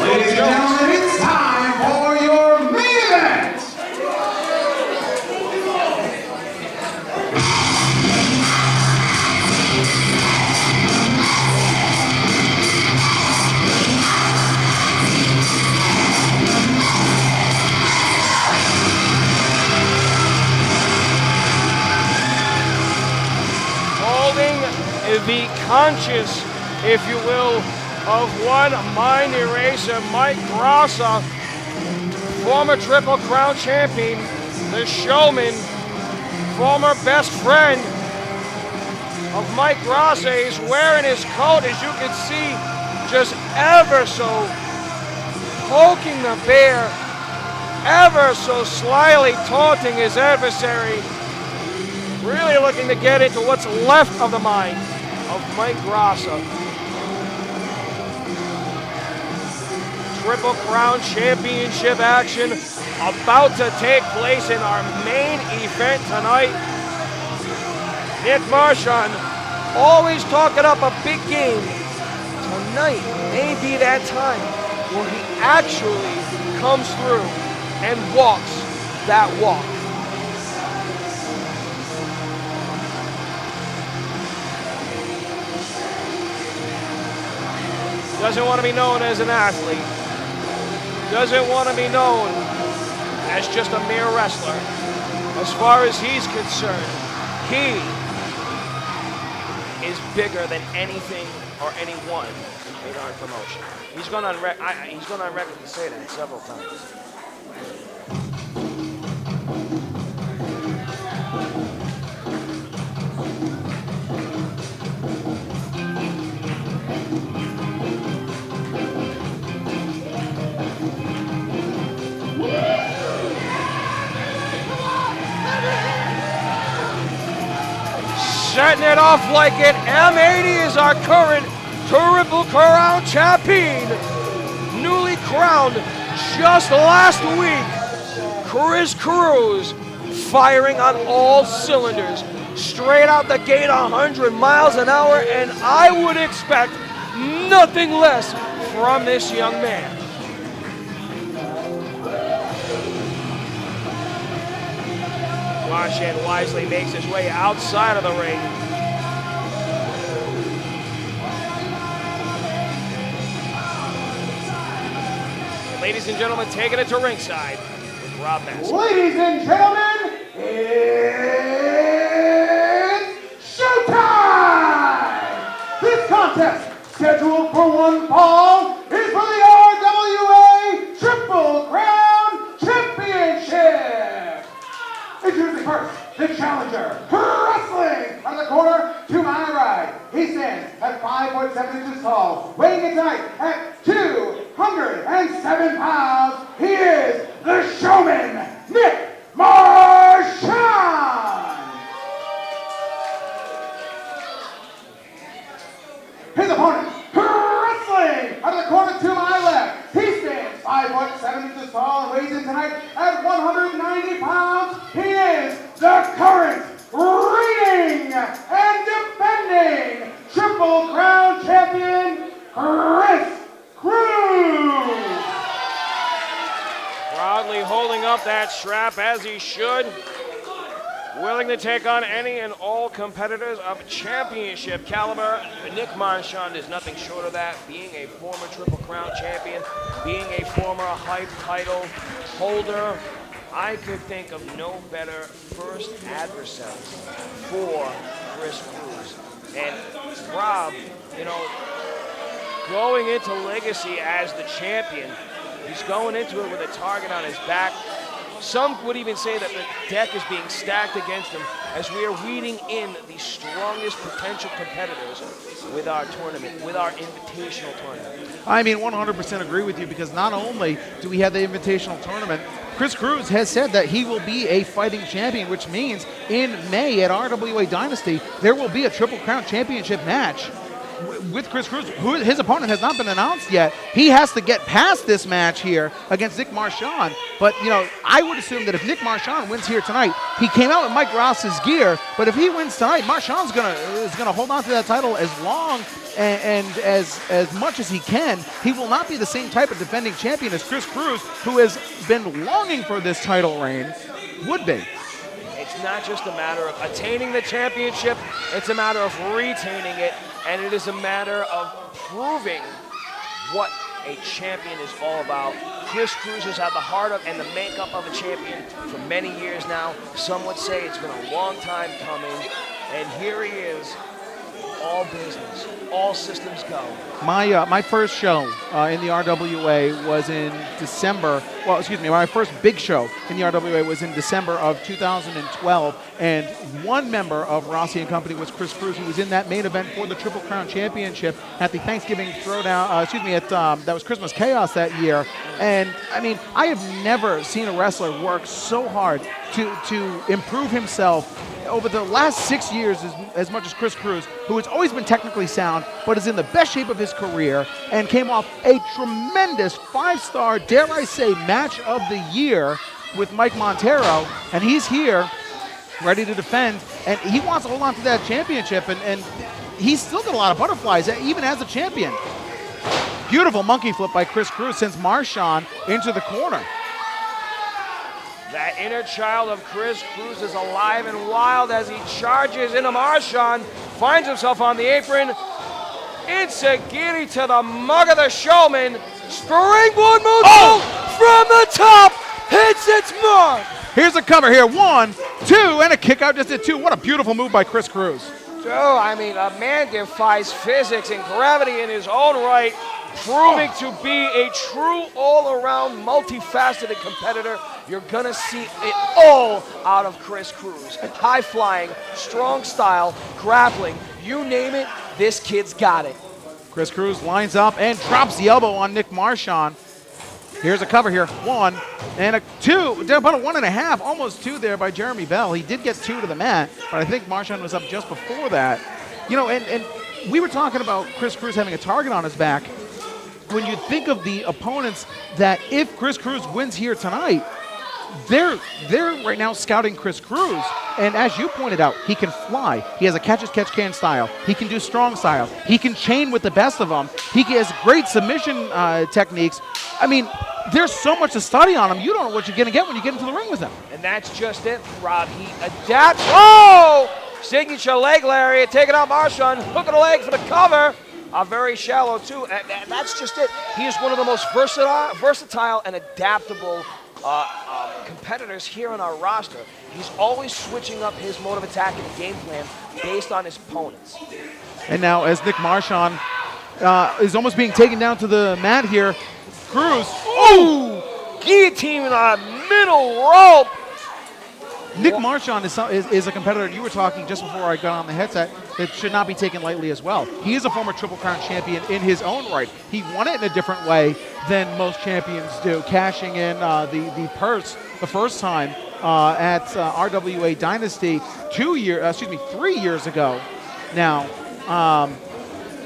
Ladies and gentlemen, it's time for your main event. Holding the conscience, if you will, of one mind eraser, Mike Grassa, former Triple Crown champion, the showman, former best friend of Mike Grassa. He's wearing his coat, as you can see, just ever so poking the bear, ever so slyly taunting his adversary, really looking to get into what's left of the mind of Mike Grassa. Triple Crown Championship action about to take place in our main event tonight. Nick Marchand always talking up a big game. Tonight may be that time where he actually comes through and walks that walk. Doesn't want to be known as an athlete. Doesn't want to be known as just a mere wrestler. As far as he's concerned, he is bigger than anything or anyone in our promotion. He's gone on record to say that several times. Setting it off like it. M80 is our current Triple Crown champion. Newly crowned just last week. Chris Cruz firing on all cylinders. Straight out the gate, 100 miles an hour, and I would expect nothing less from this young man. Marchand wisely makes his way outside of the ring. Ladies and gentlemen, taking it to ringside with Rob Bass. Ladies and gentlemen, it's showtime! This contest, scheduled for one fall, is for the RWA Triple Crown Championship. Introducing first, the challenger, wrestling out of the corner to my right. He stands at 5'7" tall, weighing in tonight at 207 pounds. He is the showman, Nick Marchand. His opponent, wrestling out of the corner to my left. He stands 5'7" tall and weighs in tonight at 190 pounds. He is the current, reigning, and defending Triple Crown champion, Chris Cruz. Proudly holding up that strap as he should. Willing to take on any and all competitors of championship caliber. Nick Marchand is nothing short of that, being a former Triple Crown champion, being a former Hype title holder. I could think of no better first adversary for Chris Cruz. And Rob, you know, going into Legacy as the champion, he's going into it with a target on his back. Some would even say that the deck is being stacked against him as we are weeding in the strongest potential competitors with our tournament, with our invitational tournament. I mean, 100% agree with you, because not only do we have the invitational tournament, Chris Cruz has said that he will be a fighting champion, which means in May at RWA Dynasty, there will be a Triple Crown Championship match with Chris Cruz, who his opponent has not been announced yet. He has to get past this match here against Nick Marchand. But, you know, I would assume that if Nick Marchand wins here tonight, he came out with Mike Ross's gear, but if he wins tonight, Marchand is gonna hold on to that title as long and as much as he can, he will not be the same type of defending champion as Chris Cruz, who has been longing for this title reign, would be. It's not just a matter of attaining the championship, it's a matter of retaining it, and it is a matter of proving what a champion is all about. Chris Cruz has had the heart of and the makeup of a champion for many years now. Some would say it's been a long time coming, and here he is, all business, all systems go. My first show in the RWA was in December. Well, excuse me, my first big show in the RWA was in December of 2012, and one member of Rossi and Company was Chris Cruz, who was in that main event for the Triple Crown Championship at the Thanksgiving Throwdown. That was Christmas Chaos that year. And I mean, I have never seen a wrestler work so hard to improve himself over the last 6 years as much as Chris Cruz, who has always been technically sound, but is in the best shape of his career and came off a tremendous 5-star, dare I say, match of the year with Mike Montero, and he's here ready to defend, and he wants to hold on to that championship, and he's still got a lot of butterflies, even as a champion. Beautiful monkey flip by Chris Cruz sends Marchand into the corner. That inner child of Chris Cruz is alive and wild as he charges into Marchand, finds himself on the apron. Itsagiri to the mug of the showman. Springboard moonsault from the top, hits its mark. Here's a cover here, 1, 2, and a kick out just at 2. What a beautiful move by Chris Cruz. So, I mean, a man defies physics and gravity in his own right, proving to be a true all-around, multifaceted competitor. You're gonna see it all out of Chris Cruz. High-flying, strong style, grappling, you name it, this kid's got it. Chris Cruz lines up and drops the elbow on Nick Marchand. Here's a cover here, 1 and a 2, about a 1.5, almost 2 there by Jeremy Bell. He did get 2 to the mat, but I think Marchand was up just before that. You know, and we were talking about Chris Cruz having a target on his back. When you think of the opponents that if Chris Cruz wins here tonight, they're right now scouting Chris Cruz. And as you pointed out, he can fly. He has a catch-as-catch-can style. He can do strong style. He can chain with the best of them. He has great submission techniques. I mean, there's so much to study on him. You don't know what you're going to get when you get into the ring with him. And that's just it, Rob. He adapts. Oh! Signature leg lariat, taking out Marchand, hooking a leg for the cover. Very shallow, too. And that's just it. He is one of the most versatile and adaptable competitors here on our roster. He's always switching up his mode of attack and game plan based on his opponents. And now as Nick Marchand is almost being taken down to the mat here, Cruz, ooh! Guillotine in the middle rope. Nick Marchand is a competitor you were talking just before I got on the headset that should not be taken lightly as well. He is a former Triple Crown champion in his own right. He won it in a different way than most champions do, cashing in the purse the first time at RWA Dynasty 3 years ago now.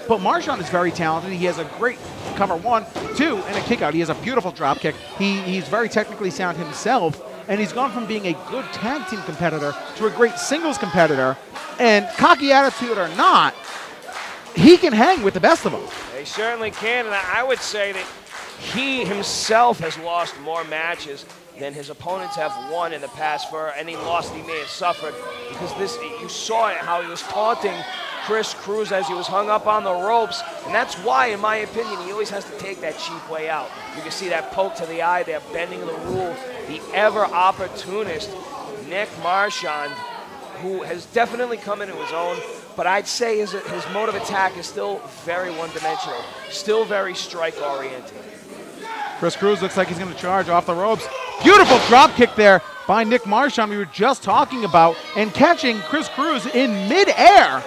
But Marchand is very talented. He has a great cover, 1, 2, and a kick out. He has a beautiful drop kick. He's very technically sound himself. And he's gone from being a good tag team competitor to a great singles competitor. And cocky attitude or not, he can hang with the best of them. They certainly can, and I would say that he himself has lost more matches than his opponents have won in the past for any loss that he may have suffered. Because you saw it, how he was taunting Chris Cruz as he was hung up on the ropes. And that's why, in my opinion, he always has to take that cheap way out. You can see that poke to the eye there, bending the rule. The ever-opportunist Nick Marchand, who has definitely come into his own, but I'd say his mode of attack is still very one-dimensional, still very strike-oriented. Chris Cruz looks like he's going to charge off the ropes. Beautiful drop kick there by Nick Marchand we were just talking about, and catching Chris Cruz in midair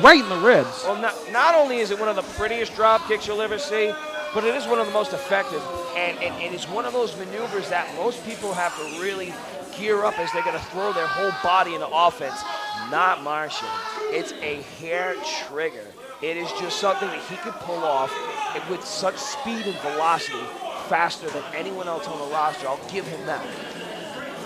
right in the ribs. Well, not only is it one of the prettiest drop kicks you'll ever see, but it is one of the most effective, and it's one of those maneuvers that most people have to really gear up as they're going to throw their whole body into offense. Not Marchand. It's a hair trigger. It is just something that he could pull off with such speed and velocity, faster than anyone else on the roster. I'll give him that.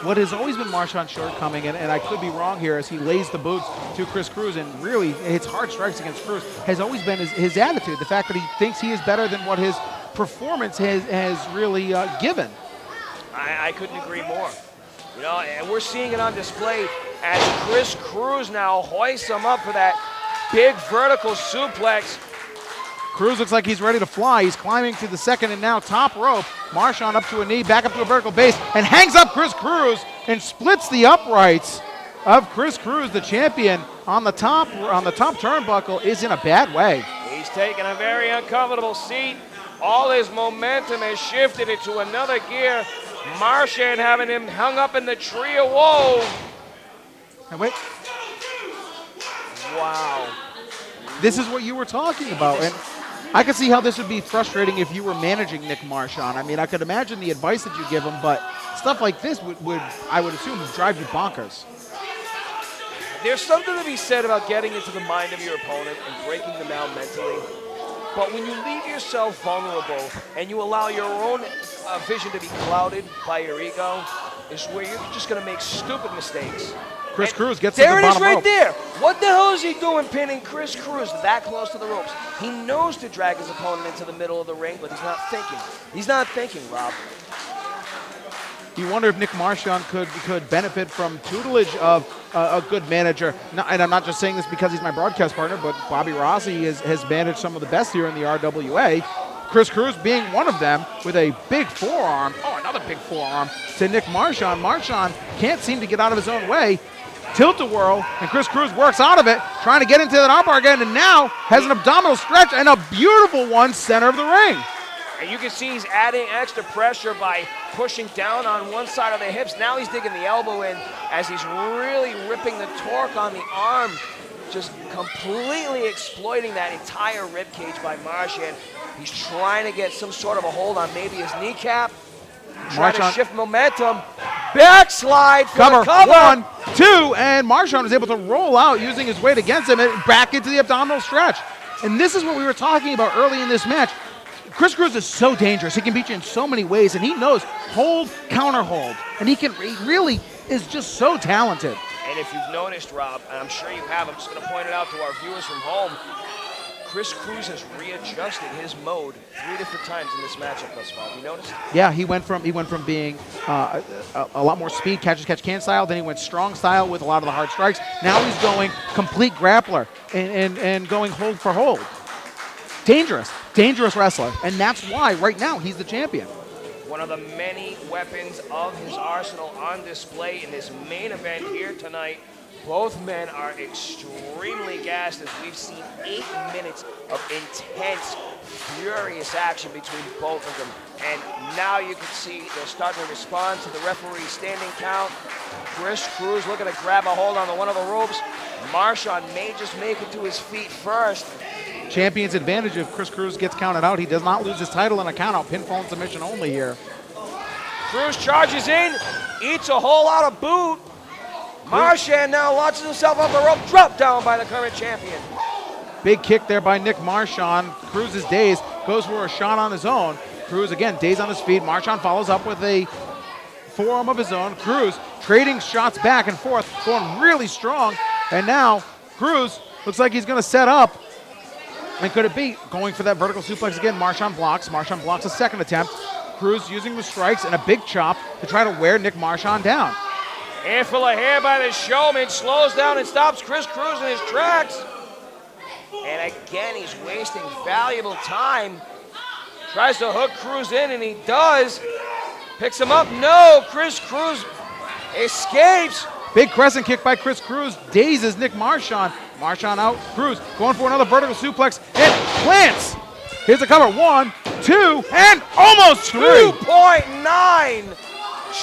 what has always been Marchand's shortcoming, and I could be wrong here, as he lays the boots to Chris Cruz and really hits hard strikes against Cruz, has always been his attitude, the fact that he thinks he is better than what his performance has really given. I couldn't agree more. You know, and we're seeing it on display as Chris Cruz now hoists him up for that big vertical suplex. Cruz looks like he's ready to fly. He's climbing to the second and now top rope. Marchand up to a knee, back up to a vertical base, and hangs up Chris Cruz and splits the uprights of Chris Cruz, the champion, on the top turnbuckle, is in a bad way. He's taking a very uncomfortable seat. All his momentum has shifted into another gear. Marchand having him hung up in the tree of woe. And wait. Wow. This is what you were talking about. And I could see how this would be frustrating if you were managing Nick Marchand. I mean, I could imagine the advice that you give him, but stuff like this would I would assume, drive you bonkers. There's something to be said about getting into the mind of your opponent and breaking them down mentally. But when you leave yourself vulnerable and you allow your own vision to be clouded by your ego, is where you're just going to make stupid mistakes. Chris Cruz gets to the bottom rope. There it is right there. What the hell is he doing pinning Chris Cruz that close to the ropes? He knows to drag his opponent into the middle of the ring, but he's not thinking. He's not thinking, Rob. You wonder if Nick Marchand could benefit from tutelage of a good manager. And I'm not just saying this because he's my broadcast partner, but Bobby Rossi has managed some of the best here in the RWA. Chris Cruz being one of them with a big forearm. Oh, another big forearm to Nick Marchand. Marchand can't seem to get out of his own way. Tilt-a-whirl, and Chris Cruz works out of it, trying to get into that armbar again, and now has an abdominal stretch and a beautiful one center of the ring. And you can see he's adding extra pressure by pushing down on one side of the hips. Now he's digging the elbow in as he's really ripping the torque on the arm, just completely exploiting that entire rib cage by Marchand. He's trying to get some sort of a hold on maybe his kneecap, trying to shift momentum. Backslide for the cover. 1, 2, and Marchand was able to roll out using his weight against him and back into the abdominal stretch. And this is what we were talking about early in this match. Chris Cruz is so dangerous. He can beat you in so many ways, and he knows hold, counter hold. And he really is just so talented. And if you've noticed, Rob, and I'm sure you have, I'm just going to point it out to our viewers from home, Chris Cruz has readjusted his mode 3 different times in this matchup thus far. Have you noticed? Yeah, he went from being a lot more speed, catch-as-catch-can style. Then he went strong style with a lot of the hard strikes. Now he's going complete grappler and going hold for hold. Dangerous wrestler, and that's why right now he's the champion. One of the many weapons of his arsenal on display in this main event here tonight. Both men are extremely gassed as we've seen 8 minutes of intense, furious action between both of them. And now you can see they're starting to respond to the referee's standing count. Chris Cruz looking to grab a hold on one of the ropes. Marchand may just make it to his feet first. Champion's advantage if Chris Cruz gets counted out. He does not lose his title in a countout. Pinfall and submission only here. Cruz charges in, eats a whole lot of boot. Marchand now launches himself up the rope, dropped down by the current champion. Big kick there by Nick Marchand. Cruz is dazed, goes for a shot on his own. Cruz again dazed on his feet. Marchand follows up with a forearm of his own. Cruz trading shots back and forth, going really strong. And now Cruz looks like he's going to set up. And could it be going for that vertical suplex again? Marchand blocks a second attempt. Cruz using the strikes and a big chop to try to wear Nick Marchand down. Handful of hair by the showman, slows down and stops Chris Cruz in his tracks. And again, he's wasting valuable time. Tries to hook Cruz in, and he does. Picks him up, no, Chris Cruz escapes. Big crescent kick by Chris Cruz, dazes Nick Marchand. Marchand out, Cruz going for another vertical suplex, and plants. Here's the cover, 1, 2, and almost 3. 2.9.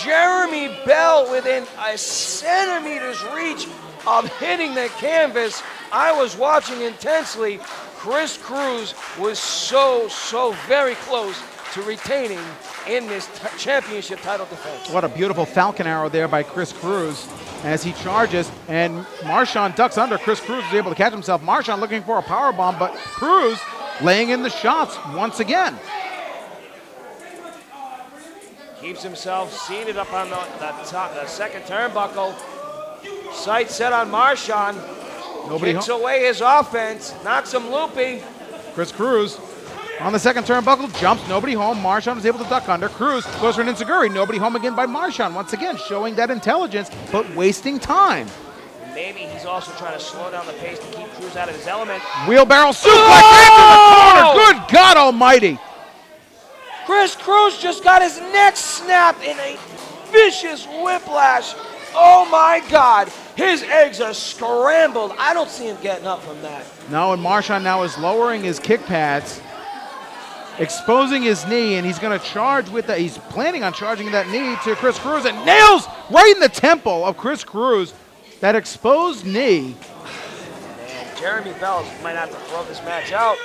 Jeremy Bell within a centimeter's reach of hitting the canvas. I was watching intensely. Chris Cruz was so very close to retaining in this championship title defense. What a beautiful falcon arrow there by Chris Cruz as he charges, and Marchand ducks under. Chris Cruz is able to catch himself. Marchand looking for a powerbomb, but Cruz laying in the shots once again. Keeps himself seated up on the second turnbuckle. Sight set on Marchand. Kicks away his offense, knocks him loopy. Chris Cruz on the second turnbuckle, jumps, nobody home. Marchand is able to duck under. Cruz goes for an enziguri, nobody home again by Marchand. Once again, showing that intelligence, but wasting time. Maybe he's also trying to slow down the pace to keep Cruz out of his element. Wheelbarrow suplex into the corner. Good God almighty. Chris Cruz just got his neck snapped in a vicious whiplash. Oh my God. His eggs are scrambled. I don't see him getting up from that. No, and Marchand now is lowering his kick pads, exposing his knee, and he's going to charge with that. He's planning on charging that knee to Chris Cruz, and nails right in the temple of Chris Cruz. That exposed knee. Man, Jeremy Bell might have to throw this match out.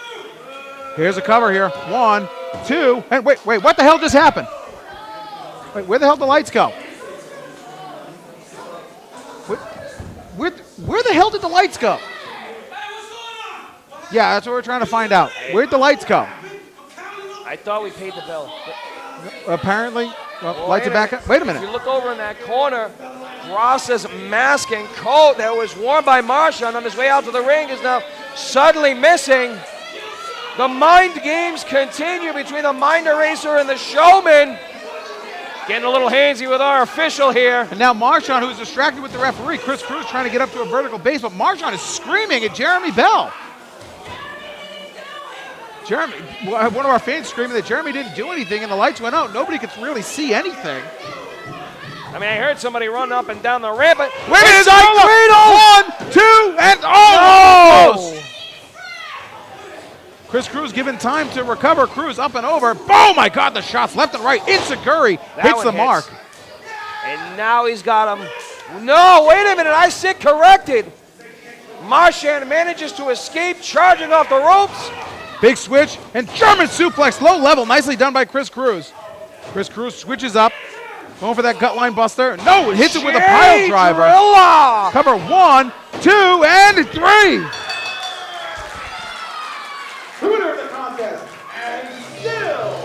Here's a cover here. 1, 2, and wait, what the hell just happened? Wait, where the hell did the lights go? Where the hell did the lights go? Yeah, that's what we're trying to find out. Where'd the lights go? I thought we paid the bill. Apparently, well, lights are back up. Wait a minute. If you look over in that corner, Ross's mask and coat that was worn by Marchand on his way out to the ring is now suddenly missing. The mind games continue between the mind eraser and the showman. Getting a little handsy with our official here. And now Marchand, who's distracted with the referee. Chris Cruz trying to get up to a vertical base, but Marchand is screaming at Jeremy Bell. One of our fans screaming that Jeremy didn't do anything and the lights went out. Nobody could really see anything. I mean, I heard somebody run up and down the ramp, but wait a minute, cradle! 1, 2, and oh! Chris Cruz given time to recover. Cruz up and over. Oh my God, the shots left and right. Enziguri hits the mark. And now he's got him. No, wait a minute, I sit corrected. Marchand manages to escape, charging off the ropes. Big switch and German suplex, low level. Nicely done by Chris Cruz. Chris Cruz switches up. Going for that gut line buster. No, it hits it with a pile driver. Drilla. Cover 1, 2, and 3. The winner of the contest, and still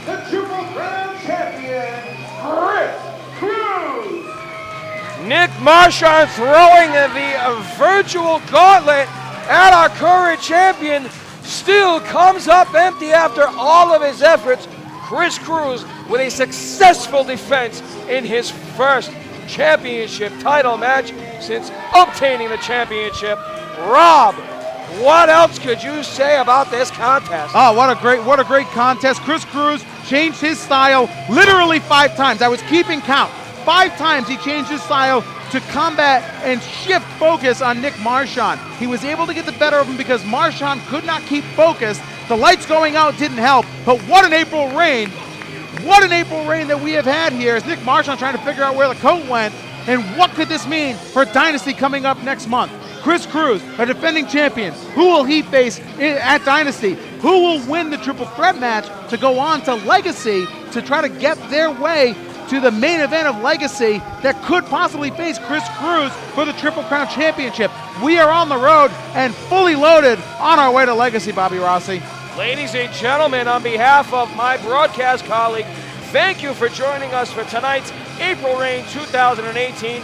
the Triple Crown champion, Chris Cruz. Nick Marchand throwing the virtual gauntlet at our current champion, still comes up empty after all of his efforts. Chris Cruz with a successful defense in his first championship title match since obtaining the championship. Rob, what else could you say about this contest? Oh, what a great contest. Chris Cruz changed his style literally 5 times. I was keeping count. 5 times he changed his style to combat and shift focus on Nick Marchand. He was able to get the better of him because Marchand could not keep focused. The lights going out didn't help, but what an April rain. What an April rain that we have had here as Nick Marchand trying to figure out where the coat went and what could this mean for Dynasty coming up next month. Chris Cruz, a defending champion. Who will he face at Dynasty? Who will win the triple threat match to go on to Legacy to try to get their way to the main event of Legacy that could possibly face Chris Cruz for the Triple Crown Championship? We are on the road and fully loaded on our way to Legacy, Bobby Rossi. Ladies and gentlemen, on behalf of my broadcast colleague, thank you for joining us for tonight's April Rain 2018